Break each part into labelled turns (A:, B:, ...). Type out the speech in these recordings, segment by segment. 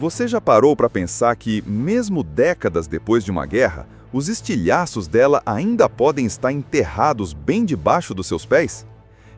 A: Você já parou para pensar que, mesmo décadas depois de uma guerra, os estilhaços dela ainda podem estar enterrados bem debaixo dos seus pés?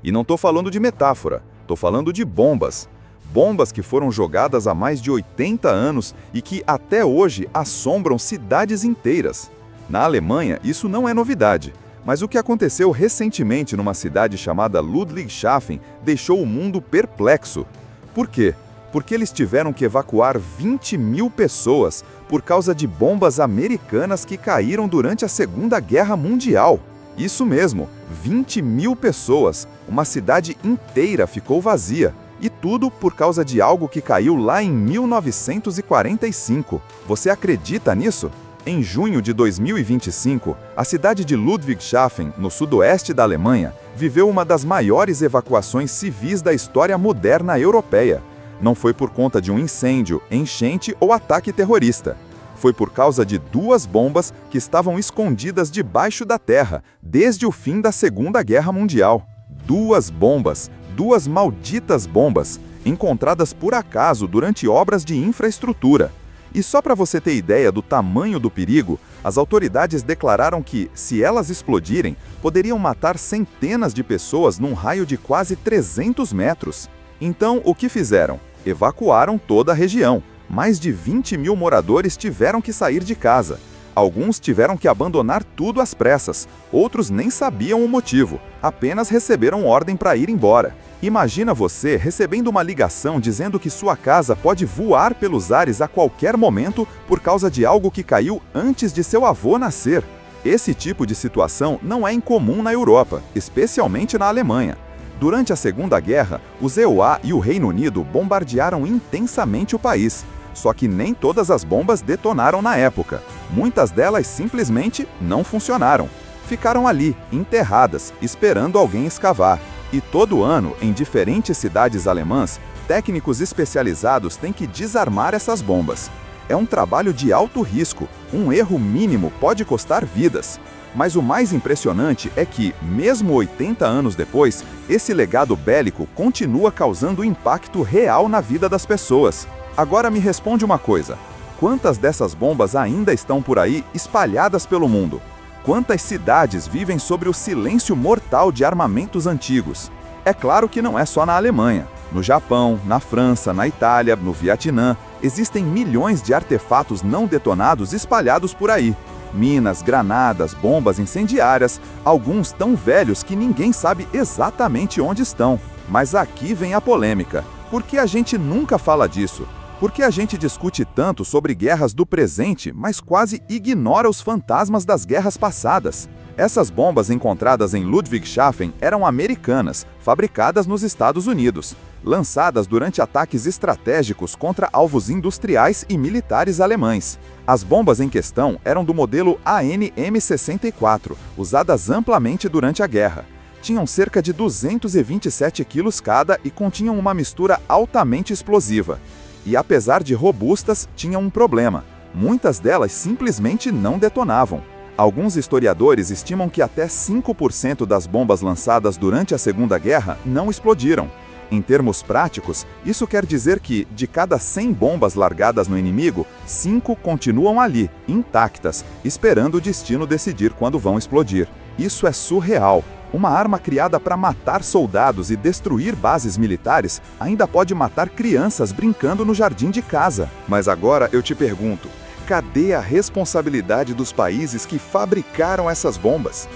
A: E não estou falando de metáfora, estou falando de bombas. Bombas que foram jogadas há mais de 80 anos e que até hoje assombram cidades inteiras. Na Alemanha, isso não é novidade, mas o que aconteceu recentemente numa cidade chamada Ludwigshafen deixou o mundo perplexo. Por quê? Porque eles tiveram que evacuar 20 mil pessoas por causa de bombas americanas que caíram durante a Segunda Guerra Mundial. Isso mesmo, 20 mil pessoas, uma cidade inteira ficou vazia. E tudo por causa de algo que caiu lá em 1945. Você acredita nisso? Em junho de 2025, a cidade de Ludwigshafen, no sudoeste da Alemanha, viveu uma das maiores evacuações civis da história moderna europeia. Não foi por conta de um incêndio, enchente ou ataque terrorista. Foi por causa de duas bombas que estavam escondidas debaixo da terra desde o fim da Segunda Guerra Mundial. Duas bombas, duas malditas bombas, encontradas por acaso durante obras de infraestrutura. E só para você ter ideia do tamanho do perigo, as autoridades declararam que, se elas explodirem, poderiam matar centenas de pessoas num raio de quase 300 metros. Então, o que fizeram? Evacuaram toda a região. Mais de 20 mil moradores tiveram que sair de casa. Alguns tiveram que abandonar tudo às pressas, outros nem sabiam o motivo, apenas receberam ordem para ir embora. Imagina você recebendo uma ligação dizendo que sua casa pode voar pelos ares a qualquer momento por causa de algo que caiu antes de seu avô nascer. Esse tipo de situação não é incomum na Europa, especialmente na Alemanha. Durante a Segunda Guerra, os EUA e o Reino Unido bombardearam intensamente o país. Só que nem todas as bombas detonaram na época. Muitas delas simplesmente não funcionaram. Ficaram ali, enterradas, esperando alguém escavar. E todo ano, em diferentes cidades alemãs, técnicos especializados têm que desarmar essas bombas. É um trabalho de alto risco. Um erro mínimo pode custar vidas. Mas o mais impressionante é que, mesmo 80 anos depois, esse legado bélico continua causando impacto real na vida das pessoas. Agora me responde uma coisa: quantas dessas bombas ainda estão por aí espalhadas pelo mundo? Quantas cidades vivem sobre o silêncio mortal de armamentos antigos? É claro que não é só na Alemanha. No Japão, na França, na Itália, no Vietnã, existem milhões de artefatos não detonados espalhados por aí. Minas, granadas, bombas incendiárias, alguns tão velhos que ninguém sabe exatamente onde estão. Mas aqui vem a polêmica. Por que a gente nunca fala disso? Por que a gente discute tanto sobre guerras do presente, mas quase ignora os fantasmas das guerras passadas? Essas bombas encontradas em Ludwigshafen eram americanas, fabricadas nos Estados Unidos, lançadas durante ataques estratégicos contra alvos industriais e militares alemães. As bombas em questão eram do modelo AN-M64, usadas amplamente durante a guerra. Tinham cerca de 227 quilos cada e continham uma mistura altamente explosiva. E apesar de robustas, tinham um problema. Muitas delas simplesmente não detonavam. Alguns historiadores estimam que até 5% das bombas lançadas durante a Segunda Guerra não explodiram. Em termos práticos, isso quer dizer que, de cada 100 bombas largadas no inimigo, 5 continuam ali, intactas, esperando o destino decidir quando vão explodir. Isso é surreal. Uma arma criada para matar soldados e destruir bases militares ainda pode matar crianças brincando no jardim de casa. Mas agora eu te pergunto, cadê a responsabilidade dos países que fabricaram essas bombas?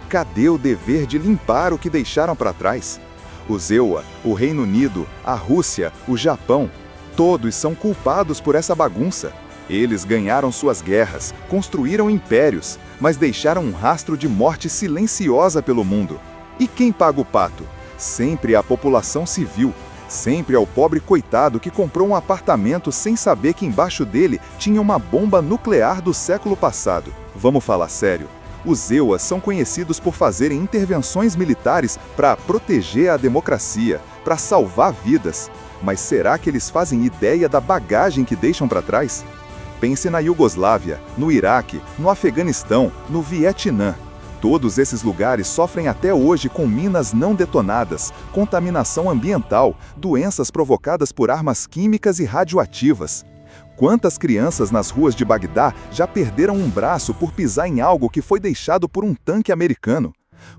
A: Cadê o dever de limpar o que deixaram para trás? Os EUA, o Reino Unido, a Rússia, o Japão, todos são culpados por essa bagunça. Eles ganharam suas guerras, construíram impérios, mas deixaram um rastro de morte silenciosa pelo mundo. E quem paga o pato? Sempre a população civil. Sempre é o pobre coitado que comprou um apartamento sem saber que embaixo dele tinha uma bomba nuclear do século passado. Vamos falar sério. Os EUAs são conhecidos por fazerem intervenções militares para proteger a democracia, para salvar vidas. Mas será que eles fazem ideia da bagagem que deixam para trás? Pense na Iugoslávia, no Iraque, no Afeganistão, no Vietnã. Todos esses lugares sofrem até hoje com minas não detonadas, contaminação ambiental, doenças provocadas por armas químicas e radioativas. Quantas crianças nas ruas de Bagdá já perderam um braço por pisar em algo que foi deixado por um tanque americano?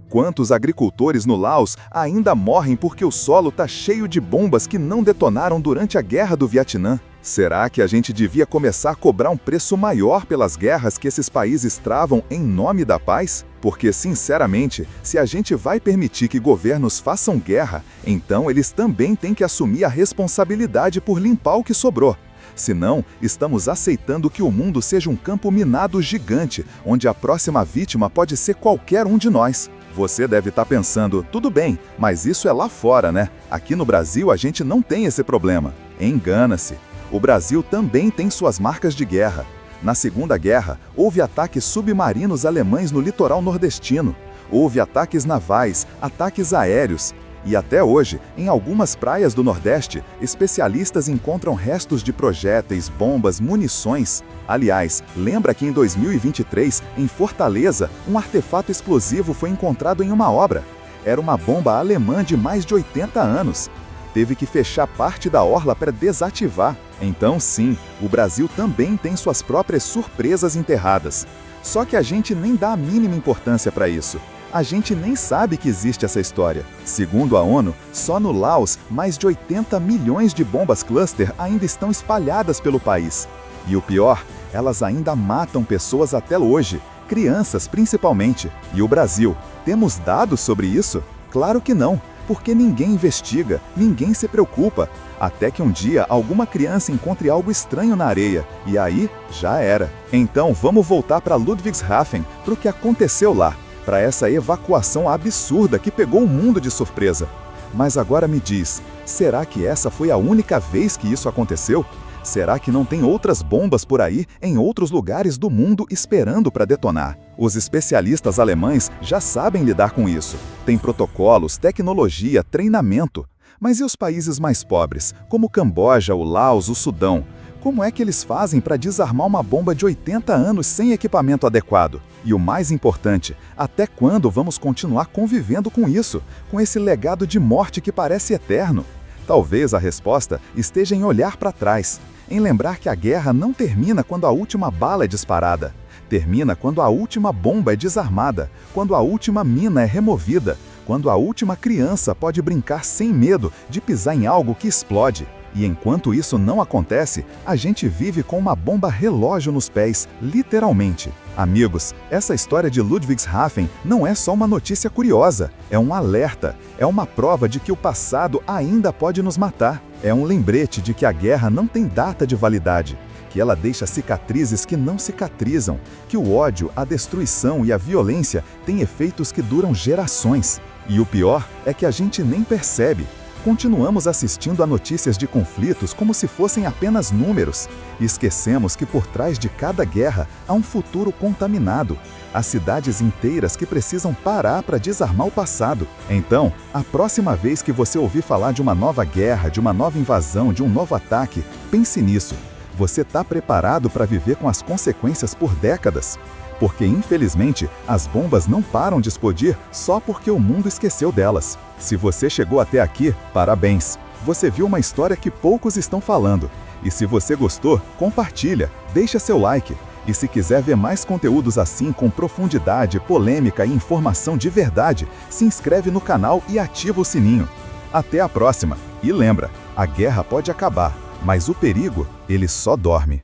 A: Quantos agricultores no Laos ainda morrem porque o solo está cheio de bombas que não detonaram durante a Guerra do Vietnã? Será que a gente devia começar a cobrar um preço maior pelas guerras que esses países travam em nome da paz? Porque, sinceramente, se a gente vai permitir que governos façam guerra, então eles também têm que assumir a responsabilidade por limpar o que sobrou. Senão, estamos aceitando que o mundo seja um campo minado gigante, onde a próxima vítima pode ser qualquer um de nós. Você deve estar pensando, tudo bem, mas isso é lá fora, né? Aqui no Brasil a gente não tem esse problema. Engana-se. O Brasil também tem suas marcas de guerra. Na Segunda Guerra, houve ataques submarinos alemães no litoral nordestino. Houve ataques navais, ataques aéreos. E até hoje, em algumas praias do Nordeste, especialistas encontram restos de projéteis, bombas, munições. Aliás, lembra que em 2023, em Fortaleza, um artefato explosivo foi encontrado em uma obra. Era uma bomba alemã de mais de 80 anos. Teve que fechar parte da orla para desativar. Então sim, o Brasil também tem suas próprias surpresas enterradas. Só que a gente nem dá a mínima importância para isso. A gente nem sabe que existe essa história. Segundo a ONU, só no Laos, mais de 80 milhões de bombas cluster ainda estão espalhadas pelo país. E o pior, elas ainda matam pessoas até hoje, crianças principalmente. E o Brasil, temos dados sobre isso? Claro que não, porque ninguém investiga, ninguém se preocupa. Até que um dia alguma criança encontre algo estranho na areia, e aí já era. Então vamos voltar para Ludwigshafen, para o que aconteceu lá. Para essa evacuação absurda que pegou o mundo de surpresa. Mas agora me diz, será que essa foi a única vez que isso aconteceu? Será que não tem outras bombas por aí, em outros lugares do mundo, esperando para detonar? Os especialistas alemães já sabem lidar com isso. Tem protocolos, tecnologia, treinamento. Mas e os países mais pobres, como o Camboja, o Laos, o Sudão? Como é que eles fazem para desarmar uma bomba de 80 anos sem equipamento adequado? E o mais importante, até quando vamos continuar convivendo com isso, com esse legado de morte que parece eterno? Talvez a resposta esteja em olhar para trás, em lembrar que a guerra não termina quando a última bala é disparada. Termina quando a última bomba é desarmada, quando a última mina é removida, quando a última criança pode brincar sem medo de pisar em algo que explode. E enquanto isso não acontece, a gente vive com uma bomba relógio nos pés, literalmente. Amigos, essa história de Ludwigshafen não é só uma notícia curiosa, é um alerta, é uma prova de que o passado ainda pode nos matar. É um lembrete de que a guerra não tem data de validade, que ela deixa cicatrizes que não cicatrizam, que o ódio, a destruição e a violência têm efeitos que duram gerações. E o pior é que a gente nem percebe. Continuamos assistindo a notícias de conflitos como se fossem apenas números. E esquecemos que por trás de cada guerra há um futuro contaminado. Há cidades inteiras que precisam parar para desarmar o passado. Então, a próxima vez que você ouvir falar de uma nova guerra, de uma nova invasão, de um novo ataque, pense nisso. Você está preparado para viver com as consequências por décadas? Porque, infelizmente, as bombas não param de explodir só porque o mundo esqueceu delas. Se você chegou até aqui, parabéns! Você viu uma história que poucos estão falando. E se você gostou, compartilha, deixa seu like. E se quiser ver mais conteúdos assim com profundidade, polêmica e informação de verdade, se inscreve no canal e ativa o sininho. Até a próxima! E lembra, a guerra pode acabar, mas o perigo, ele só dorme.